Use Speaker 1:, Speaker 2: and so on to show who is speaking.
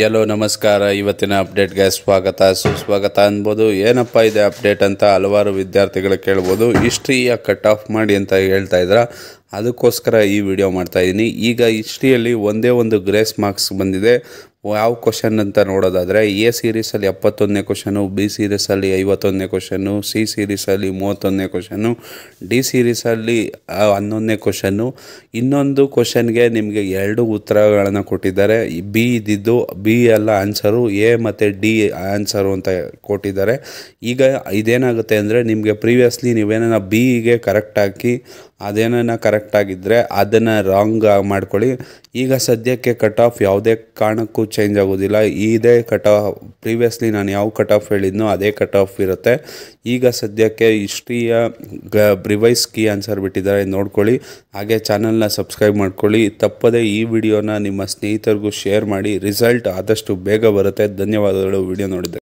Speaker 1: ಎಲ್ಲೋ ನಮಸ್ಕಾರ. ಇವತ್ತಿನ ಅಪ್ಡೇಟ್ಗೆ ಸ್ವಾಗತ ಸುಸ್ವಾಗತ ಅನ್ಬೋದು. ಏನಪ್ಪ ಇದೆ ಅಪ್ಡೇಟ್ ಅಂತ ಹಲವಾರು ವಿದ್ಯಾರ್ಥಿಗಳು ಕೇಳ್ಬೋದು. ಹಿಸ್ಟ್ರಿಯ ಕಟ್ ಆಫ್ ಮಾಡಿ ಅಂತ ಹೇಳ್ತಾ ಇದ್ರ, ಅದಕ್ಕೋಸ್ಕರ ಈ ವಿಡಿಯೋ ಮಾಡ್ತಾಯಿದ್ದೀನಿ. ಈಗ ಹಿಸ್ಟ್ರಿಯಲ್ಲಿ ಒಂದೇ ಒಂದು ಗ್ರೇಸ್ ಮಾರ್ಕ್ಸ್ ಬಂದಿದೆ. ಯಾವ ಕ್ವಶನ್ ಅಂತ ನೋಡೋದಾದರೆ, ಎ ಸೀರೀಸಲ್ಲಿ 71ನೇ ಕ್ವಶನು, ಬಿ ಸೀರೀಸಲ್ಲಿ 51ನೇ ಕ್ವಶನು, ಸಿ ಸೀರೀಸಲ್ಲಿ 31ನೇ ಕ್ವಶನು, ಡಿ ಸೀರೀಸಲ್ಲಿ 11ನೇ ಕ್ವಶನ್ನು. ಇನ್ನೊಂದು ಕ್ವಶನ್ಗೆ ನಿಮಗೆ 2 ಉತ್ತರಗಳನ್ನು ಕೊಟ್ಟಿದ್ದಾರೆ. ಬಿ ಇದ್ದಿದ್ದು ಬಿ ಎಲ್ಲ ಆನ್ಸರು, ಎ ಮತ್ತು ಡಿ ಆನ್ಸರು ಅಂತ ಕೊಟ್ಟಿದ್ದಾರೆ. ಈಗ ಇದೇನಾಗುತ್ತೆ ಅಂದರೆ, ನಿಮಗೆ ಪ್ರೀವಿಯಸ್ಲಿ ನೀವೇನ ಬಿಗೆ ಕರೆಕ್ಟ್ ಹಾಕಿ ಅದೇನ ಕರೆಕ್ಟ್ ಆಗಿದ್ದರೆ ಅದನ್ನು ರಾಂಗ್ ಮಾಡ್ಕೊಳ್ಳಿ. ಈಗ ಸದ್ಯಕ್ಕೆ ಕಟ್ ಆಫ್ ಯಾವುದೇ ಕಾರಣಕ್ಕೂ ಚೇಂಜ್ ಆಗೋದಿಲ್ಲ. ಇದೇ ಕಟ್ ಆಫ್, ಪ್ರೀವಿಯಸ್ಲಿ ನಾನು ಯಾವ ಕಟ್ ಆಫ್ ಹೇಳಿದ್ನೋ ಅದೇ ಕಟ್ ಆಫ್ ಇರುತ್ತೆ. ಈಗ ಸದ್ಯಕ್ಕೆ ಹಿಸ್ಟ್ರಿಯ ರಿವೈಸ್ ಕೀ ಆನ್ಸರ್ ಬಿಟ್ಟಿದ್ದಾರೆ, ನೋಡ್ಕೊಳ್ಳಿ. ಹಾಗೆ ಚಾನಲ್ನ ಸಬ್ಸ್ಕ್ರೈಬ್ ಮಾಡ್ಕೊಳ್ಳಿ. ತಪ್ಪದೇ ಈ ವಿಡಿಯೋನ ನಿಮ್ಮ ಸ್ನೇಹಿತರಿಗೂ ಶೇರ್ ಮಾಡಿ. ರಿಸಲ್ಟ್ ಆದಷ್ಟು ಬೇಗ ಬರುತ್ತೆ. ಧನ್ಯವಾದಗಳು ವಿಡಿಯೋ ನೋಡಿದ್ದಕ್ಕೆ.